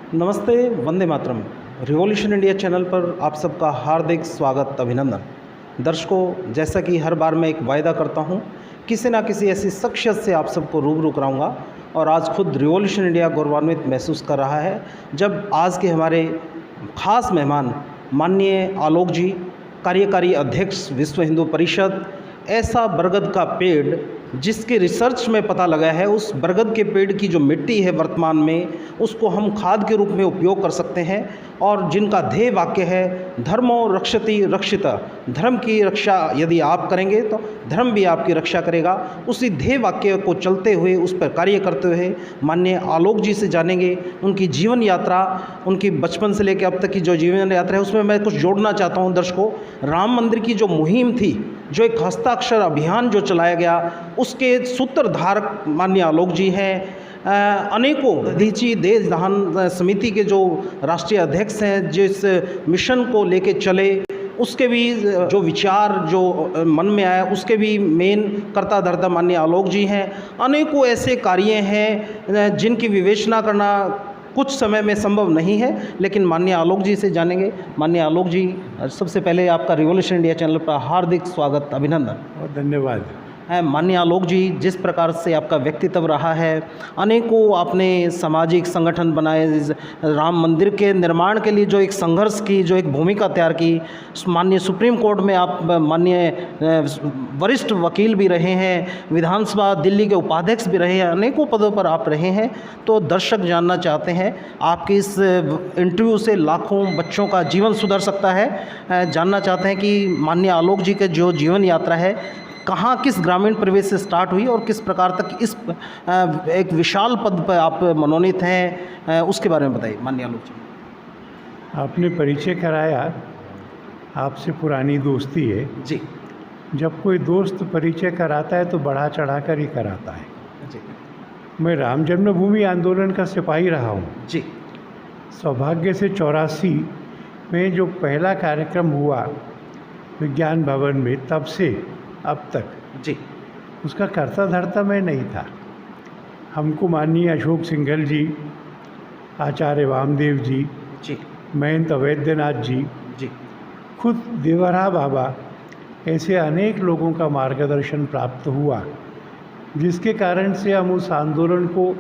नमस्ते, Vande Mataram. Revolution India channel पर आप सबका हार्दिक स्वागत, अभिनंदन। दर्शकों, जैसा कि हर बार मैं एक वायदा करता हूं, किसी ना किसी ऐसी शख्सियत से आप सबको रूबरू कराऊंगा और आज खुद रिवॉल्यूशन इंडिया गौरवान्वित महसूस कर रहा है जब आज के हमारे ख़ास मेहमान माननीय आलोक जी, कार्यकारी अध्यक्ष विश्व हिंदू परिषद, ऐसा बरगद का पेड़ जिसके रिसर्च में पता लगा है उस बरगद के पेड़ की जो मिट्टी है वर्तमान में उसको हम खाद के रूप में उपयोग कर सकते हैं और जिनका ध्येय वाक्य है धर्मो रक्षति रक्षिता, धर्म की रक्षा यदि आप करेंगे तो धर्म भी आपकी रक्षा करेगा। उसी ध्येय वाक्य को चलते हुए उस पर कार्य करते हुए माननीय आलोक जी से जानेंगे उनकी जीवन यात्रा, उनकी बचपन से लेकर अब तक की जो जीवन यात्रा है उसमें मैं कुछ जोड़ना चाहता हूँ। दर्शकों, राम मंदिर की जो मुहिम थी, जो एक हस्ताक्षर अभियान जो चलाया गया, उसके सूत्रधारक माननीय आलोक जी हैं। अनेकों दीची देश दान समिति के जो राष्ट्रीय अध्यक्ष हैं, जिस मिशन को लेके चले उसके भी जो विचार जो मन में आया उसके भी मेन कर्ता धर्ता माननीय आलोक जी हैं। अनेकों ऐसे कार्य हैं जिनकी विवेचना करना कुछ समय में संभव नहीं है, लेकिन माननीय आलोक जी से जानेंगे। माननीय आलोक जी, सबसे पहले आपका रिवॉल्यूशन इंडिया चैनल पर हार्दिक स्वागत, अभिनंदन और धन्यवाद। है माननीय आलोक जी, जिस प्रकार से आपका व्यक्तित्व रहा है, अनेकों आपने सामाजिक संगठन बनाए, राम मंदिर के निर्माण के लिए जो एक संघर्ष की जो एक भूमिका तैयार की, माननीय सुप्रीम कोर्ट में आप माननीय वरिष्ठ वकील भी रहे हैं, विधानसभा दिल्ली के उपाध्यक्ष भी रहे हैं, अनेकों पदों पर आप रहे हैं। तो दर्शक जानना चाहते हैं, आपकी इस इंटरव्यू से लाखों बच्चों का जीवन सुधर सकता है। जानना चाहते हैं कि माननीय आलोक जी के जो जीवन यात्रा है कहाँ किस ग्रामीण परिवेश से स्टार्ट हुई और किस प्रकार तक इस एक विशाल पद पर आप मनोनीत हैं, उसके बारे में बताइए माननीय आलोक जी। आपने परिचय कराया, आपसे पुरानी दोस्ती है जी। जब कोई दोस्त परिचय कराता है तो बढ़ा चढ़ा कर ही कराता है जी। मैं राम जन्मभूमि आंदोलन का सिपाही रहा हूँ जी। सौभाग्य से 84 में जो पहला कार्यक्रम हुआ विज्ञान भवन में, तब से अब तक जी उसका कर्ता धर्ता मैं नहीं था। हमको माननीय अशोक सिंघल जी, आचार्य वामदेव जी, जी, महंत अवैद्यनाथ जी, जी, खुद देवरा बाबा, ऐसे अनेक लोगों का मार्गदर्शन प्राप्त हुआ, जिसके कारण से हम उस आंदोलन को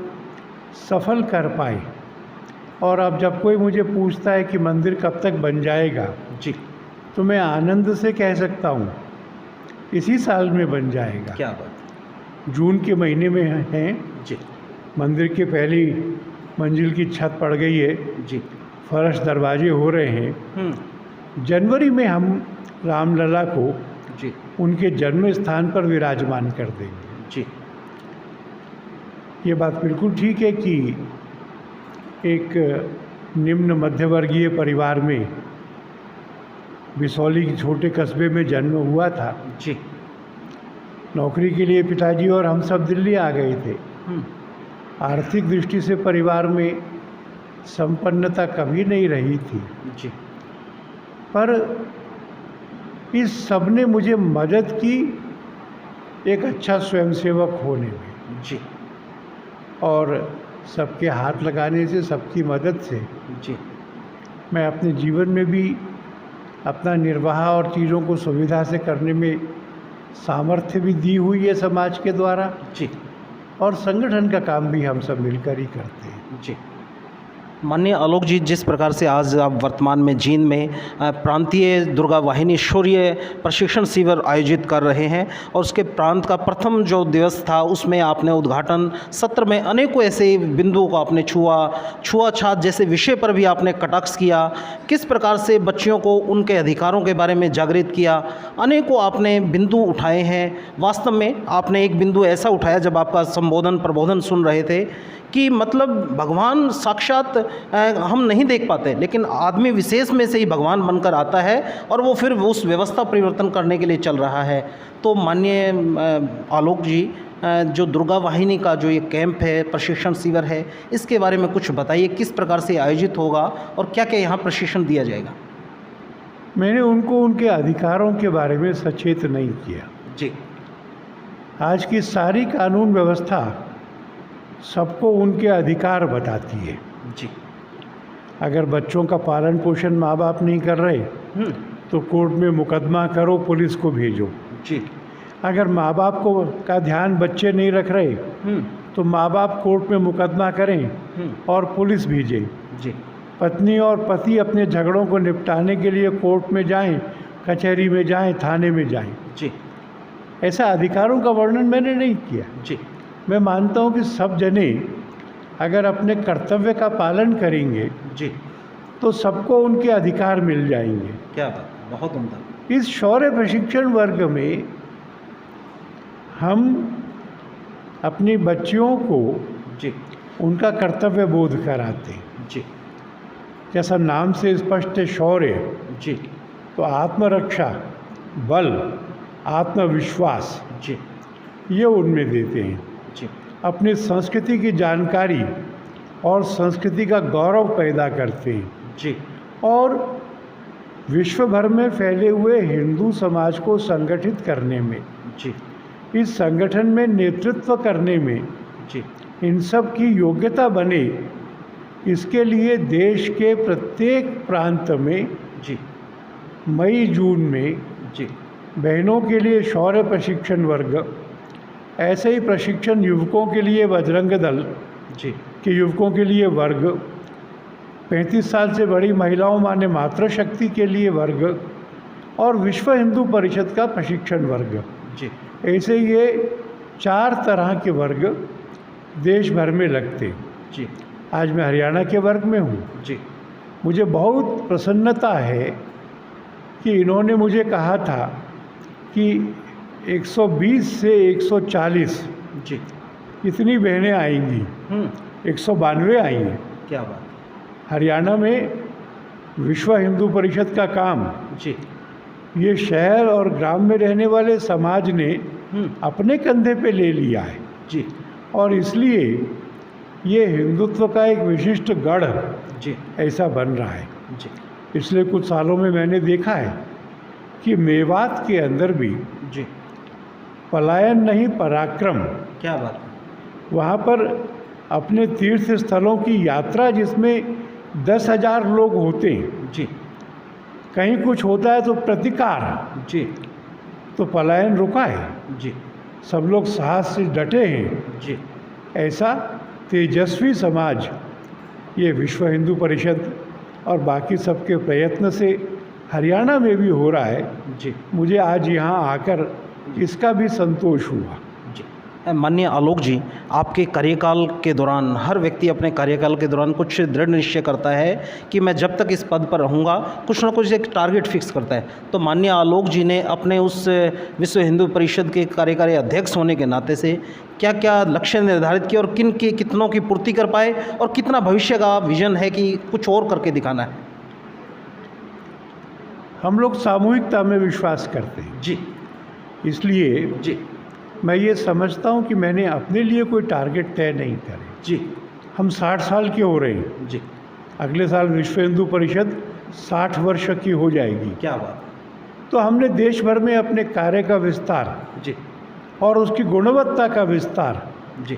सफल कर पाए। और अब जब कोई मुझे पूछता है कि मंदिर कब तक बन जाएगा, जी, तो मैं आनंद से कह सकता हूँ इसी साल में बन जाएगा। क्या बात। जून के महीने में हैं जी। मंदिर की पहली मंजिल की छत पड़ गई है जी। फर्श दरवाजे हो रहे हैं। जनवरी में हम रामलला को जी। उनके जन्म स्थान पर विराजमान कर देंगे। जी। ये बात बिल्कुल ठीक है कि एक निम्न मध्यवर्गीय परिवार में बिसौली के छोटे कस्बे में जन्म हुआ था। जी। नौकरी के लिए पिताजी और हम सब दिल्ली आ गए थे। आर्थिक दृष्टि से परिवार में संपन्नता कभी नहीं रही थी। जी। पर इस सब ने मुझे मदद की एक अच्छा स्वयंसेवक होने में। जी। और सबके हाथ लगाने से, सबकी मदद से जी। मैं अपने जीवन में भी अपना निर्वाह और चीज़ों को सुविधा से करने में सामर्थ्य भी दी हुई है समाज के द्वारा। जी। और संगठन का काम भी हम सब मिलकर ही करते हैं। जी। माननीय आलोक जी, जिस प्रकार से आज आप वर्तमान में जींद में प्रांतीय दुर्गा वाहिनी शौर्य प्रशिक्षण शिविर आयोजित कर रहे हैं और उसके प्रांत का प्रथम जो दिवस था उसमें आपने उद्घाटन सत्र में अनेकों ऐसे बिंदुओं को आपने छुआछात जैसे विषय पर भी आपने कटाक्ष किया, किस प्रकार से बच्चियों को उनके अधिकारों के बारे में जागृत किया, अनेकों आपने बिंदु उठाए हैं। वास्तव में आपने एक बिंदु ऐसा उठाया जब आपका संबोधन प्रबोधन सुन रहे थे कि मतलब भगवान साक्षात हम नहीं देख पाते, लेकिन आदमी विशेष में से ही भगवान बनकर आता है और वो फिर उस व्यवस्था परिवर्तन करने के लिए चल रहा है। तो माननीय आलोक जी, जो दुर्गा वाहिनी का जो ये कैंप है, प्रशिक्षण शिविर है, इसके बारे में कुछ बताइए, किस प्रकार से आयोजित होगा और क्या क्या यहाँ प्रशिक्षण दिया जाएगा। मैंने उनको उनके अधिकारों के बारे में सचेत नहीं किया। जी। आज की सारी कानून व्यवस्था सबको उनके अधिकार बताती है। जी। अगर बच्चों का पालन पोषण माँ बाप नहीं कर रहे तो कोर्ट में मुकदमा करो, पुलिस को भेजो। जी अगर माँ बाप को का ध्यान बच्चे नहीं रख रहे तो माँ बाप कोर्ट में मुकदमा करें और पुलिस भेजें। जी पत्नी और पति अपने झगड़ों को निपटाने के लिए कोर्ट में जाएं, कचहरी में जाएं, थाने में जाएं। जी ऐसा अधिकारों का वर्णन मैंने नहीं किया। जी मैं मानता हूँ कि सब जने अगर अपने कर्तव्य का पालन करेंगे जी तो सबको उनके अधिकार मिल जाएंगे। क्या बात, बहुत उम्दा। इस शौर्य प्रशिक्षण वर्ग में हम अपनी बच्चियों को जी उनका कर्तव्य बोध कराते हैं। जी जैसा नाम से स्पष्ट है शौर्य, जी तो आत्मरक्षा, बल, आत्मविश्वास जी ये उनमें देते हैं। जी अपनी संस्कृति की जानकारी और संस्कृति का गौरव पैदा करते हैं जी और विश्व भर में फैले हुए हिंदू समाज को संगठित करने में, जी इस संगठन में नेतृत्व करने में जी इन सब की योग्यता बने, इसके लिए देश के प्रत्येक प्रांत में जी मई जून में जी बहनों के लिए शौर्य प्रशिक्षण वर्ग, ऐसे ही प्रशिक्षण युवकों के लिए बजरंग दल जी के युवकों के लिए वर्ग, 35 साल से बड़ी महिलाओं माने मातृशक्ति के लिए वर्ग और विश्व हिंदू परिषद का प्रशिक्षण वर्ग, जी ऐसे ये 4 तरह के वर्ग देश भर में लगते हैं। जी आज मैं हरियाणा के वर्ग में हूँ। जी मुझे बहुत प्रसन्नता है कि इन्होंने मुझे कहा था कि 120 से 140 जी इतनी बहनें आएंगी, 192 आई हैं। क्या बात। हरियाणा में विश्व हिंदू परिषद का काम जी ये शहर और ग्राम में रहने वाले समाज ने अपने कंधे पे ले लिया है जी और इसलिए ये हिंदुत्व का एक विशिष्ट गढ़ जी ऐसा बन रहा है। जी पिछले कुछ सालों में मैंने देखा है कि मेवात के अंदर भी जी पलायन नहीं पराक्रम, क्या बात। वहाँ पर अपने तीर्थ स्थलों की यात्रा जिसमें 10,000 लोग होते हैं, जी कहीं कुछ होता है तो प्रतिकार, जी तो पलायन रुका है। जी सब लोग साहस से डटे हैं। जी ऐसा तेजस्वी समाज ये विश्व हिंदू परिषद और बाकी सबके प्रयत्न से हरियाणा में भी हो रहा है। जी मुझे आज यहाँ आकर इसका भी संतोष हुआ। जी माननीय आलोक जी, आपके कार्यकाल के दौरान हर व्यक्ति अपने कार्यकाल के दौरान कुछ दृढ़ निश्चय करता है कि मैं जब तक इस पद पर रहूँगा, कुछ ना कुछ एक टारगेट फिक्स करता है। तो माननीय आलोक जी ने अपने उस विश्व हिंदू परिषद के कार्यकारी अध्यक्ष होने के नाते से क्या क्या लक्ष्य निर्धारित किए और किन के कितनों की पूर्ति कर पाए और कितना भविष्य का विजन है कि कुछ और करके दिखाना है? हम लोग सामूहिकता में विश्वास करते हैं, जी इसलिए जी मैं ये समझता हूँ कि मैंने अपने लिए कोई टारगेट तय नहीं करे। जी हम 60 साल के हो रहे हैं। जी अगले साल विश्व हिंदू परिषद 60 वर्ष की हो जाएगी। क्या बात। तो हमने देश भर में अपने कार्य का विस्तार जी और उसकी गुणवत्ता का विस्तार, जी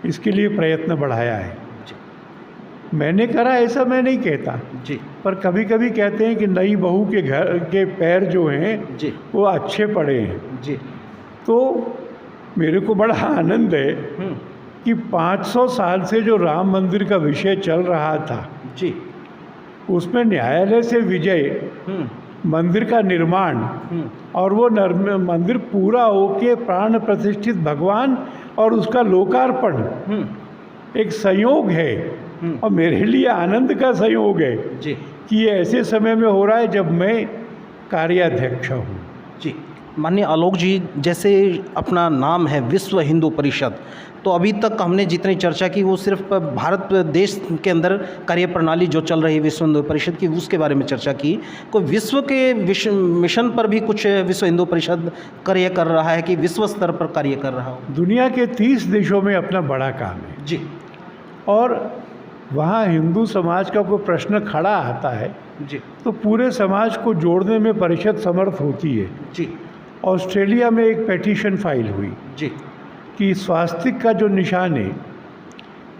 इसके लिए प्रयत्न बढ़ाया है। जी मैंने करा ऐसा मैं नहीं कहता, जी पर कभी कभी कहते हैं कि नई बहू के घर के पैर जो हैं जी वो अच्छे पड़े हैं। जी तो मेरे को बड़ा आनंद है कि 500 साल से जो राम मंदिर का विषय चल रहा था, जी उसमें न्यायालय से विजय, मंदिर का निर्माण और वो मंदिर पूरा होके प्राण प्रतिष्ठित भगवान और उसका लोकार्पण एक संयोग है और मेरे लिए आनंद का संयोग है जी कि ये ऐसे समय में हो रहा है जब मैं कार्याध्यक्ष हूँ। जी माननीय आलोक जी, जैसे अपना नाम है विश्व हिंदू परिषद, तो अभी तक हमने जितनी चर्चा की वो सिर्फ भारत देश के अंदर कार्यप्रणाली जो चल रही है विश्व हिंदू परिषद की, उसके बारे में चर्चा की। कोई विश्व के मिशन पर भी कुछ विश्व हिंदू परिषद कार्य कर रहा है कि विश्व स्तर पर कार्य कर रहा हो? दुनिया के 30 देशों में अपना बड़ा काम है जी, और वहाँ हिंदू समाज का कोई प्रश्न खड़ा आता है जी, तो पूरे समाज को जोड़ने में परिषद समर्थ होती है। जी, ऑस्ट्रेलिया में एक पेटिशन फाइल हुई जी, कि स्वास्तिक का जो निशान है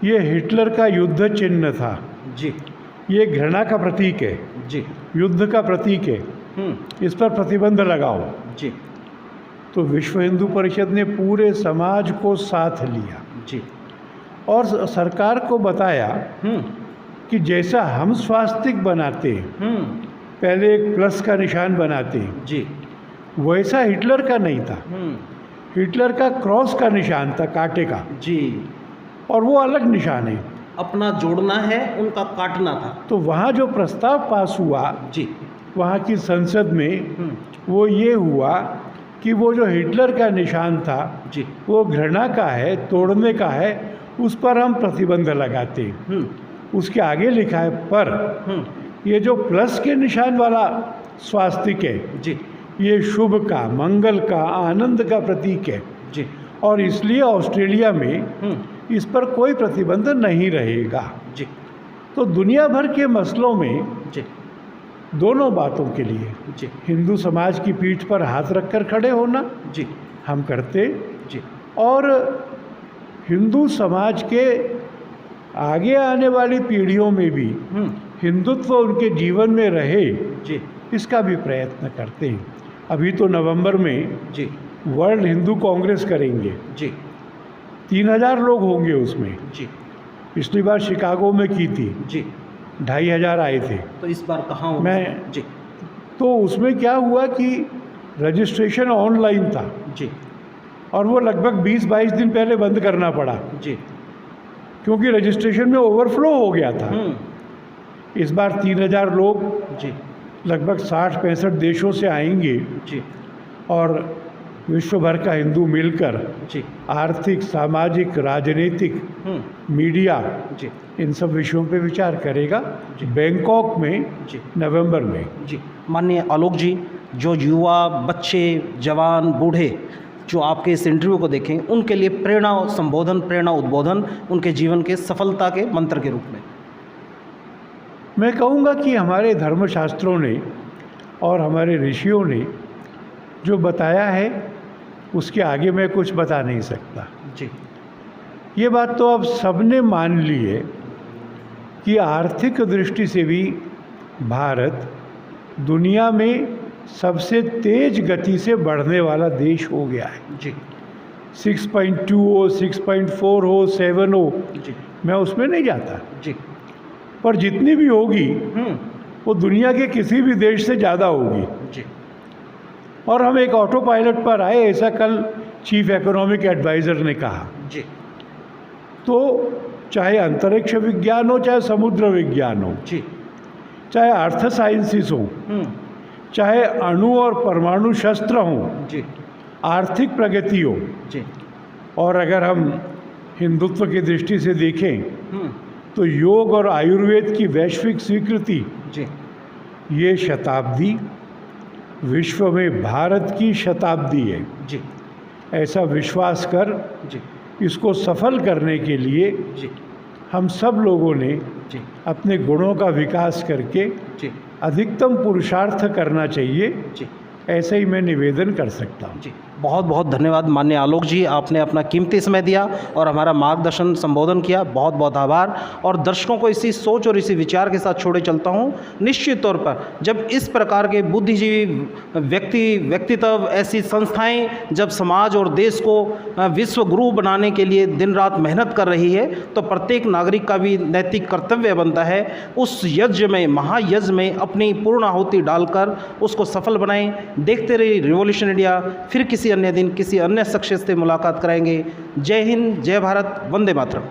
ये हिटलर का युद्ध चिन्ह था जी, ये घृणा का प्रतीक है, जी। युद्ध का प्रतीक है, इस पर प्रतिबंध लगाओ। जी। तो विश्व हिंदू परिषद ने पूरे समाज को साथ लिया जी। और सरकार को बताया कि जैसा हम स्वास्तिक बनाते हैं, पहले एक प्लस का निशान बनाते हैं, जी। वैसा हिटलर का नहीं था। हिटलर का क्रॉस का निशान था, कांटे का, जी। और वो अलग निशान है। अपना जोड़ना है, उनका काटना था। तो वहाँ जो प्रस्ताव पास हुआ, जी। वहाँ की संसद में, वो ये हुआ कि वो जो हिटलर का निशान था, जी। वो घृणा का है, तोड़ने का है, उस पर हम प्रतिबंध लगाते हैं। उसके आगे लिखा है पर ये जो प्लस के निशान वाला स्वास्तिक है, जी। ये शुभ का, मंगल का, आनंद का प्रतीक है, जी। और इसलिए ऑस्ट्रेलिया में इस पर कोई प्रतिबंध नहीं रहेगा। जी। तो दुनिया भर के मसलों में जी। दोनों बातों के लिए जी। हिंदू समाज की पीठ पर हाथ रखकर खड़े होना जी। हम करते, जी। और हिंदू समाज के आगे आने वाली पीढ़ियों में भी हिंदुत्व उनके जीवन में रहे, जी। इसका भी प्रयत्न करते हैं। अभी तो नवंबर में जी। वर्ल्ड हिंदू कांग्रेस करेंगे, जी। 3000 लोग होंगे उसमें। जी। पिछली बार शिकागो में की थी, जी। 2500 आए थे। तो इस बार कहाँ होगा? मैं जी। तो उसमें क्या हुआ कि रजिस्ट्रेशन ऑनलाइन था, जी। और वो लगभग 20-22 दिन पहले बंद करना पड़ा, जी। क्योंकि रजिस्ट्रेशन में ओवरफ्लो हो गया था। इस बार 3000 लोग जी। लगभग 60-65 देशों से आएंगे, जी। और विश्व भर का हिंदू मिलकर जी। आर्थिक, सामाजिक, राजनीतिक, मीडिया, जी। इन सब विषयों पे विचार करेगा जी। बैंकॉक में, जी। नवंबर में। जी। माननीय आलोक जी, जो युवा, बच्चे, जवान, बूढ़े जो आपके इस इंटरव्यू को देखें, उनके लिए प्रेरणा संबोधन, प्रेरणा उद्बोधन उनके जीवन के सफलता के मंत्र के रूप में। मैं कहूँगा कि हमारे धर्मशास्त्रों ने और हमारे ऋषियों ने जो बताया है, उसके आगे मैं कुछ बता नहीं सकता। जी। ये बात तो अब सबने मान ली है कि आर्थिक दृष्टि से भी भारत दुनिया में सबसे तेज गति से बढ़ने वाला देश हो गया है। जी। 6.2 हो, 6.4 हो, 7 हो, जी। मैं उसमें नहीं जाता, जी। पर जितनी भी होगी वो दुनिया के किसी भी देश से ज़्यादा होगी। जी। और हम एक ऑटो पायलट पर आए, ऐसा कल चीफ इकोनॉमिक एडवाइज़र ने कहा। जी। तो चाहे अंतरिक्ष विज्ञान हो, चाहे समुद्र विज्ञान हो, जी। चाहे अर्थ साइंसिस हो, चाहे अणु और परमाणु शस्त्र हों, जी। आर्थिक प्रगति हो, जी। और अगर हम हिंदुत्व की दृष्टि से देखें तो योग और आयुर्वेद की वैश्विक स्वीकृति, जी। ये शताब्दी विश्व में भारत की शताब्दी है। जी। ऐसा विश्वास कर जी। इसको सफल करने के लिए जी। हम सब लोगों ने जी। अपने गुणों का विकास करके जी। अधिकतम पुरुषार्थ करना चाहिए। जी। ऐसे ही मैं निवेदन कर सकता हूँ। जी। बहुत बहुत धन्यवाद माननीय आलोक जी, आपने अपना कीमती समय दिया और हमारा मार्गदर्शन संबोधन किया। बहुत बहुत आभार। और दर्शकों को इसी सोच और इसी विचार के साथ छोड़े चलता हूँ। निश्चित तौर पर जब इस प्रकार के बुद्धिजीवी व्यक्तित्व, ऐसी संस्थाएं जब समाज और देश को विश्व गुरु बनाने के लिए दिन रात मेहनत कर रही है, तो प्रत्येक नागरिक का भी नैतिक कर्तव्य बनता है उस यज्ञ में, महायज्ञ में अपनी पूर्ण आहुति डालकर उसको सफल बनाएं। देखते रहिए रिवॉल्यूशन इंडिया। फिर किसी अन्य दिन किसी अन्य शख्सियत से मुलाकात कराएंगे। जय हिंद, जय भारत, वंदे मातरम।